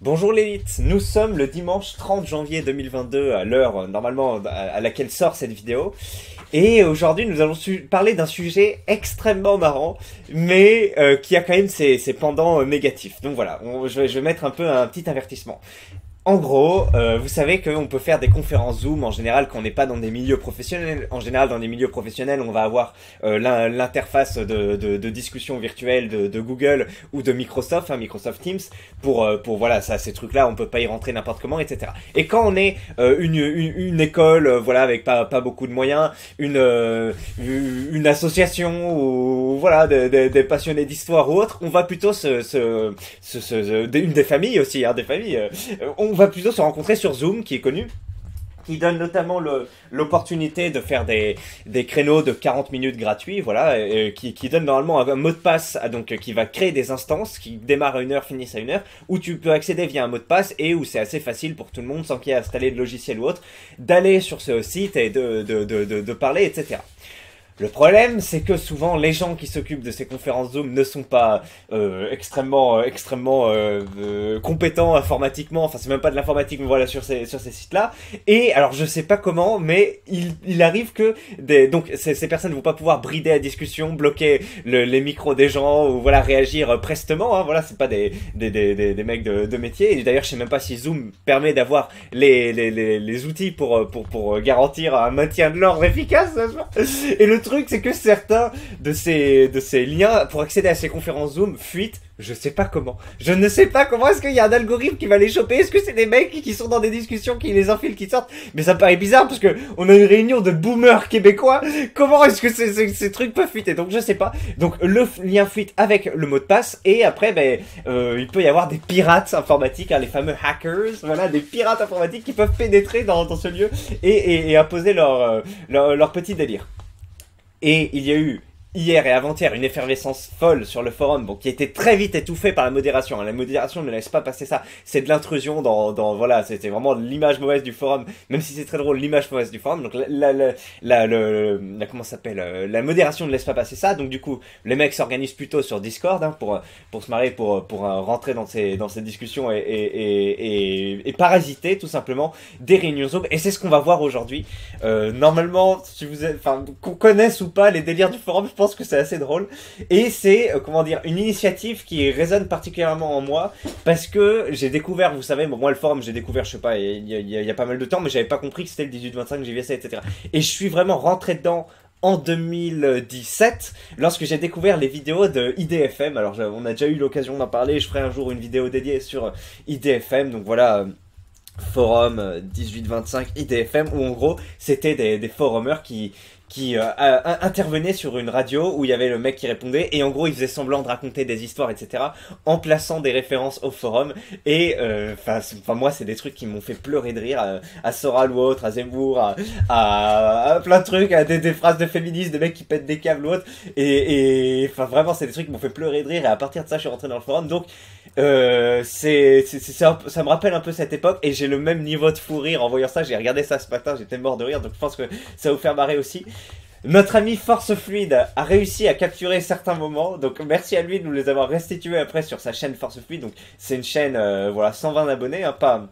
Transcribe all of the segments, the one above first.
Bonjour l'élite, nous sommes le dimanche 30 janvier 2022 à l'heure normalement à laquelle sort cette vidéo. Et aujourd'hui nous allons parler d'un sujet extrêmement marrant, mais qui a quand même ses pendants négatifs. Donc voilà, je vais mettre un peu un petit avertissement. En gros, vous savez qu'on peut faire des conférences Zoom en général quand on n'est pas dans des milieux professionnels. En général, dans des milieux professionnels, on va avoir l'interface de discussion virtuelle de Google ou de Microsoft, Microsoft Teams, pour voilà, ça, ces trucs-là, on peut pas y rentrer n'importe comment, etc. Et quand on est une école, voilà, avec pas beaucoup de moyens, une association ou voilà, des passionnés d'histoire ou autre, on va plutôt une des familles aussi, des familles. On va plutôt se rencontrer sur Zoom, qui est connu, qui donne notamment l'opportunité de faire des créneaux de 40 minutes gratuits, voilà, qui donne normalement un mot de passe, qui va créer des instances qui démarrent à 1 heure, finissent à 1 heure, où tu peux accéder via un mot de passe et où c'est assez facile pour tout le monde, sans qu'il y ait à installer de logiciel ou autre, d'aller sur ce site et de parler, etc. Le problème, c'est que souvent, les gens qui s'occupent de ces conférences Zoom ne sont pas extrêmement compétents informatiquement. Enfin, c'est même pas de l'informatique, mais voilà, sur ces sites-là. Et alors, je sais pas comment, mais il arrive que donc ces personnes ne vont pas pouvoir brider la discussion, bloquer les micros des gens ou voilà réagir prestement. Voilà, c'est pas des mecs de métier. Et d'ailleurs, je sais même pas si Zoom permet d'avoir les outils pour garantir un maintien de l'ordre efficace. Et le truc, c'est que certains de ces liens pour accéder à ces conférences Zoom fuitent. Je sais pas comment. Je ne sais pas comment est-ce qu'il y a un algorithme qui va les choper. Est-ce que c'est des mecs qui sont dans des discussions, qui les infilent, qui sortent? Mais ça me paraît bizarre parce que on a une réunion de boomers québécois. Comment est-ce que ces trucs peuvent fuiter? Donc je sais pas. Donc le lien fuite avec le mot de passe et après il peut y avoir des pirates informatiques, les fameux hackers. Voilà, des pirates informatiques qui peuvent pénétrer dans ce lieu et imposer leur petit délire. Et il y a eu hier et avant-hier une effervescence folle sur le forum, qui a été très vite étouffée par la modération. La modération ne laisse pas passer ça. C'est de l'intrusion voilà, c'était vraiment l'image mauvaise du forum, même si c'est très drôle, l'image mauvaise du forum. Donc comment ça s'appelle, la modération ne laisse pas passer ça. Donc du coup, les mecs s'organisent plutôt sur Discord pour se marrer, pour rentrer dans ces discussions et parasiter tout simplement des réunions Zoom. Et c'est ce qu'on va voir aujourd'hui. Normalement, si vous êtes, qu'on connaisse ou pas les délires du forum, je pense que c'est assez drôle. Et c'est, une initiative qui résonne particulièrement en moi, parce que j'ai découvert, vous savez, moi le forum, j'ai découvert, je sais pas, il y a pas mal de temps, mais j'avais pas compris que c'était le 18-25 JVC, etc. Et je suis vraiment rentré dedans en 2017, lorsque j'ai découvert les vidéos de IDFM. Alors, on a déjà eu l'occasion d'en parler, je ferai un jour une vidéo dédiée sur IDFM, donc voilà... forum 1825 IDFM, où en gros c'était des forumers qui intervenaient sur une radio où il y avait le mec qui répondait et en gros il faisait semblant de raconter des histoires, etc., en plaçant des références au forum. Et moi c'est des trucs qui m'ont fait pleurer de rire, à Soral ou autre, à Zemmour, à plein de trucs, à des phrases de féministes, des mecs qui pètent des câbles ou autre, et vraiment c'est des trucs qui m'ont fait pleurer de rire, et à partir de ça je suis rentré dans le forum. Donc ça me rappelle un peu cette époque, et j'ai le même niveau de fou rire en voyant ça. J'ai regardé ça ce matin, j'étais mort de rire, donc je pense que ça va vous faire marrer aussi. Notre ami Force Fluide a réussi à capturer certains moments, donc merci à lui de nous les avoir restitués après sur sa chaîne Force Fluide. Donc c'est une chaîne, 120 abonnés, pas...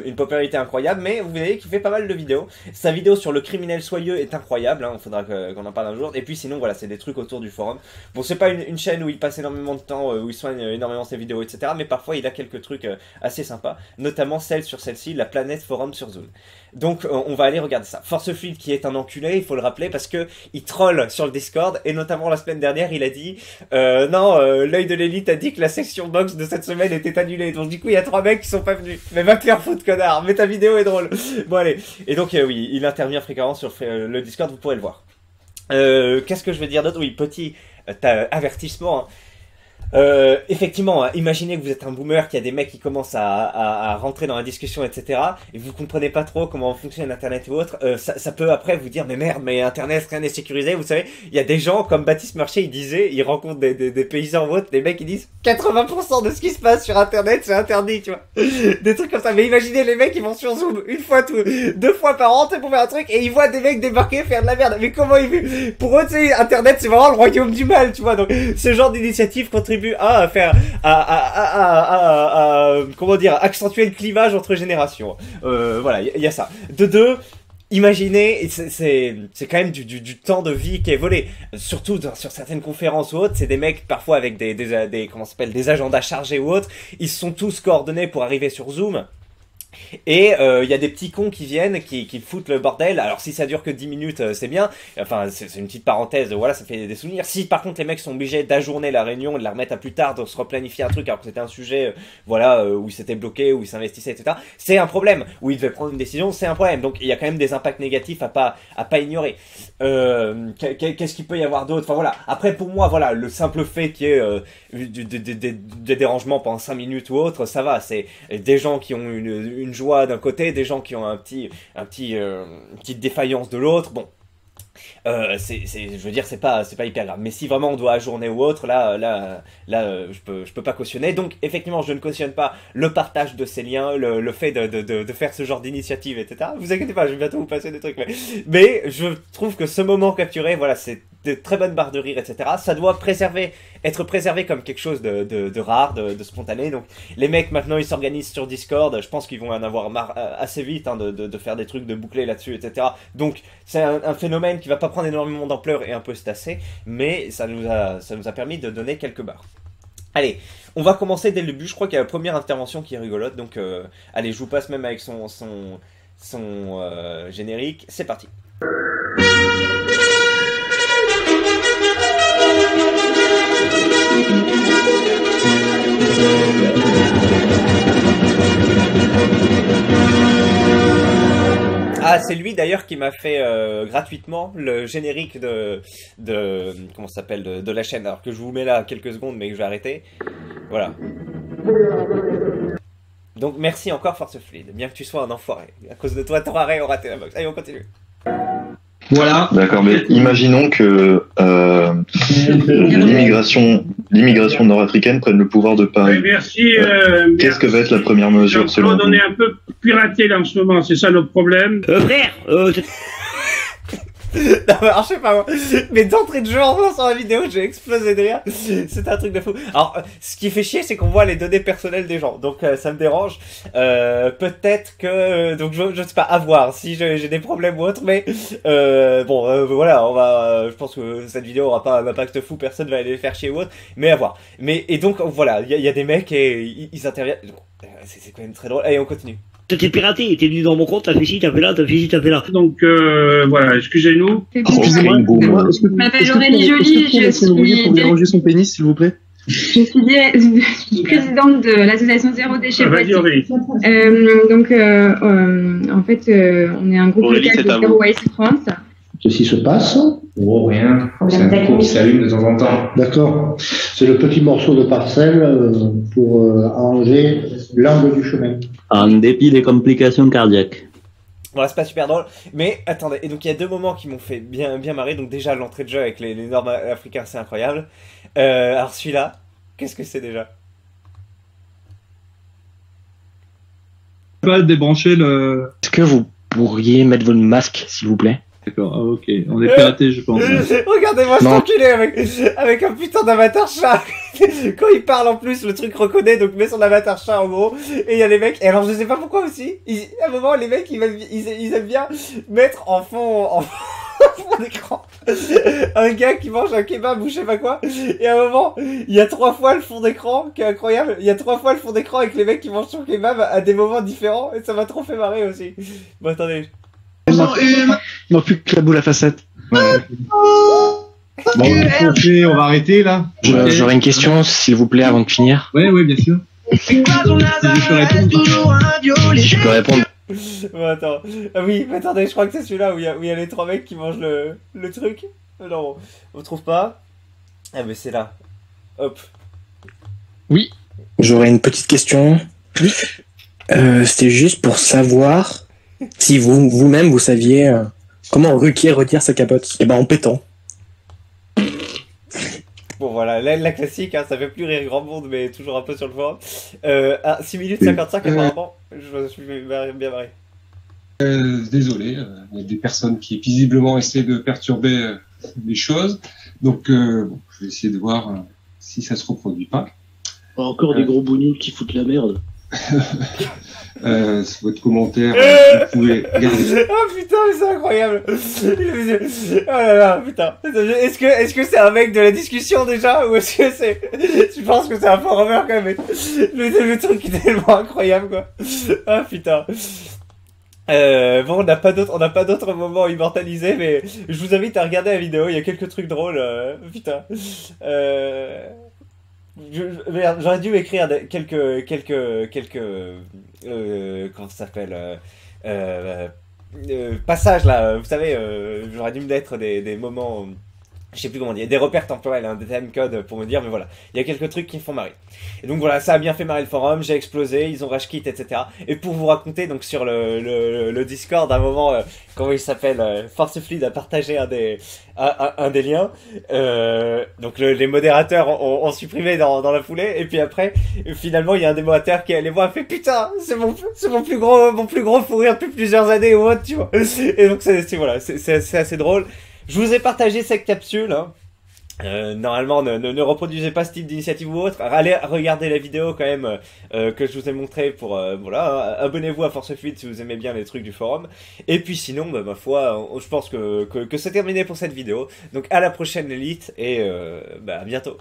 Une popularité incroyable, mais vous voyez qu'il fait pas mal de vidéos. Sa vidéo sur le criminel soyeux est incroyable, il faudra qu'on en parle un jour. Et puis sinon, voilà, c'est des trucs autour du forum. Bon, c'est pas une chaîne où il passe énormément de temps, où il soigne énormément ses vidéos, etc. Mais parfois, il a quelques trucs assez sympas, notamment celle-ci, la planète forum sur Zoom. Donc, on va aller regarder ça. Force Fluide, qui est un enculé, il faut le rappeler, parce que il troll sur le Discord, et notamment la semaine dernière, il a dit l'œil de l'élite a dit que la section box de cette semaine était annulée. Donc du coup, il y a 3 mecs qui sont pas venus. Mais va te faire foutre, connard, mais ta vidéo est drôle. Bon allez, et donc oui, il intervient fréquemment sur le Discord, vous pourrez le voir. Qu'est-ce que je veux dire d'autre? Oui, petit avertissement. Effectivement, imaginez que vous êtes un boomer, qu'il y a des mecs qui commencent à rentrer dans la discussion, etc. Et vous comprenez pas trop comment fonctionne Internet ou autre. Ça peut après vous dire, mais merde, mais Internet, rien n'est sécurisé. Vous savez, il y a des gens comme Baptiste Mercier, il disait, il rencontre des paysans ou autres, des mecs qui disent 80% de ce qui se passe sur Internet, c'est interdit, tu vois. Des trucs comme ça. Mais imaginez les mecs, ils vont sur Zoom 2 fois par an, pour faire un truc, et ils voient des mecs débarquer, faire de la merde. Mais comment pour eux, tu sais, Internet, c'est vraiment le royaume du mal, tu vois. Donc, ce genre d'initiative contribue à faire, à comment dire, accentuer le clivage entre générations. Voilà, il y a ça. De deux, imaginez, c'est quand même du temps de vie qui est volé. Surtout sur certaines conférences ou autres, c'est des mecs parfois avec des comment ça s'appelle, des agendas chargés ou autres. Ils se sont tous coordonnés pour arriver sur Zoom. Et il y a des petits cons qui viennent, qui foutent le bordel. Alors si ça dure que 10 minutes, c'est bien. Enfin, c'est une petite parenthèse, voilà, ça fait des souvenirs. Si par contre les mecs sont obligés d'ajourner la réunion, de la remettre à plus tard, de se replanifier un truc alors que c'était un sujet, voilà, où ils s'étaient bloqués, où ils s'investissaient, etc. C'est un problème. Où ils devaient prendre une décision, c'est un problème. Donc il y a quand même des impacts négatifs à pas ignorer. Qu'est-ce qu'il peut y avoir d'autre? Enfin voilà. Après pour moi, voilà, le simple fait qu'il y ait des dérangements pendant 5 minutes ou autre, ça va. C'est des gens qui ont une joie d'un côté, des gens qui ont une petite défaillance de l'autre. Bon, je veux dire, c'est pas hyper grave. Mais si vraiment on doit ajourner ou autre, là, je peux pas cautionner. Donc, effectivement, je ne cautionne pas le partage de ces liens, le fait de faire ce genre d'initiative, etc. Vous inquiétez pas, je vais bientôt vous passer des trucs. Mais je trouve que ce moment capturé, voilà, c'est de très bonnes barres de rire, etc. Ça doit être préservé comme quelque chose de rare, de spontané. Donc, les mecs, maintenant, ils s'organisent sur Discord. Je pense qu'ils vont en avoir marre assez vite, hein, de faire des trucs, de boucler là-dessus, etc. Donc, c'est un phénomène qui va pas prendre énormément d'ampleur et un peu se tasser, mais ça nous a permis de donner quelques barres. Allez, on va commencer dès le début. Je crois qu'il y a la première intervention qui est rigolote, donc allez, je vous passe même avec son générique. C'est parti. Ah, c'est lui d'ailleurs qui m'a fait gratuitement le générique de comment ça s'appelle, de la chaîne. Alors que je vous mets là quelques secondes, mais que je vais arrêter. Voilà. Donc merci encore Force Fluide, bien que tu sois un enfoiré. À cause de toi, Torare aura raté la box. Allez, on continue. Voilà. D'accord, mais imaginons que l'immigration nord-africaine prenne le pouvoir de Paris. Merci. Qu'est-ce que va être la première mesure selon vous? On est un peu piraté là en ce moment, c'est ça notre problème. Frère, Non, mais alors, je sais pas moi, mais d'entrée de jeu en blanc sur la vidéo, j'ai explosé de rire. C'était un truc de fou. Alors, ce qui fait chier, c'est qu'on voit les données personnelles des gens, donc ça me dérange. Peut-être que, donc je sais pas, à voir si j'ai des problèmes ou autre, mais voilà, je pense que cette vidéo aura pas un impact fou, personne va aller les faire chier ou autre, mais à voir. Et donc voilà, il y a des mecs et ils interviennent. C'est quand même très drôle. Allez, on continue. t'es piraté, t'es venu dans mon compte, t'as fait ci, t'as fait là, t'as fait ci, t'as fait là. Donc voilà, excusez-nous. Excusez-moi, je m'appelle Aurélie Joly, je suis ranger son pénis, s'il vous plaît. Je suis présidente de l'association Zéro Déchet Plastique. En fait, on est un groupe local de Zero Waste France. Ceci se passe. Oh, rien. C'est un micro qui s'allume de temps en temps. D'accord. C'est le petit morceau de parcelle pour arranger l'angle du chemin. En dépit des complications cardiaques. Voilà, c'est pas super drôle, mais attendez, et donc il y a deux moments qui m'ont fait bien marrer. Donc déjà l'entrée de jeu avec les Nord-Africains, c'est incroyable. Alors celui-là, qu'est-ce que c'est déjà? Pas débrancher le... Est-ce que vous pourriez mettre votre masque, s'il vous plaît? D'accord, ah, ok, on est piraté, je pense. Regardez-moi cet enculé avec un putain d'avatar chat. Quand il parle en plus, le truc reconnaît, donc met son avatar chat en gros. Et il y a les mecs, et alors je sais pas pourquoi aussi, à un moment les mecs ils aiment bien mettre en fond d'écran un gars qui mange un kebab ou je sais pas quoi. Et à un moment, il y a 3 fois le fond d'écran, qui est incroyable. Il y a 3 fois le fond d'écran avec les mecs qui mangent son kebab à des moments différents, et ça m'a trop fait marrer aussi. Bon, attendez. Il manque plus que la boule à facettes. Bon, on va arrêter là. J'aurais une question, s'il vous plaît, avant de finir. Oui, bien sûr. Si je peux répondre. Bon, attends. Ah oui, mais attendez, je crois que c'est celui-là où il y a les 3 mecs qui mangent le truc. Non, on trouve pas. Ah, mais c'est là. Hop. Oui. J'aurais une petite question. C'était juste pour savoir si vous-même vous saviez comment Ruquier retire sa capote. Et ben en pétant. Bon voilà, la classique, hein, ça fait plus rire grand monde, mais toujours un peu sur le forum. 6 minutes 55 apparemment, je suis bien barré. Désolé, il y a des personnes qui visiblement essaient de perturber les choses, donc je vais essayer de voir si ça se reproduit pas. Encore des gros bougnous qui foutent la merde. votre commentaire, vous pouvez garder. Oh putain, mais c'est incroyable. Oh là là, putain. Est-ce que c'est un mec de la discussion déjà, ou est-ce que c'est... Je pense que c'est un forumer quand même, mais le truc est tellement incroyable, quoi. Ah putain. Bon, on n'a pas d'autres moments immortalisés, mais je vous invite à regarder la vidéo, il y a quelques trucs drôles, putain. Merde, j'aurais dû écrire quelques comment ça s'appelle, passages là, vous savez, j'aurais dû me mettre des moments, je sais plus comment dire, des repères temporels, hein, des timecodes pour me dire, mais voilà, il y a quelques trucs qui me font marrer. Et donc voilà, ça a bien fait marrer le forum, j'ai explosé, ils ont rage quit, etc. Et pour vous raconter, donc sur le Discord, à un moment, comment il s'appelle, Force Fluide a partagé un des liens, donc les modérateurs ont supprimé dans la foulée, et puis après, finalement, il y a un des modérateurs qui est allé voir, fait putain, c'est mon plus gros fou rire depuis plusieurs années ou autre, tu vois. Et donc c'est assez drôle. Je vous ai partagé cette capsule, hein. Normalement, ne reproduisez pas ce type d'initiative ou autre. Allez regarder la vidéo quand même que je vous ai montré pour voilà. Abonnez-vous à Force Fluide si vous aimez bien les trucs du forum. Et puis sinon, bah, ma foi, je pense que c'est terminé pour cette vidéo. Donc à la prochaine Elite et à bientôt.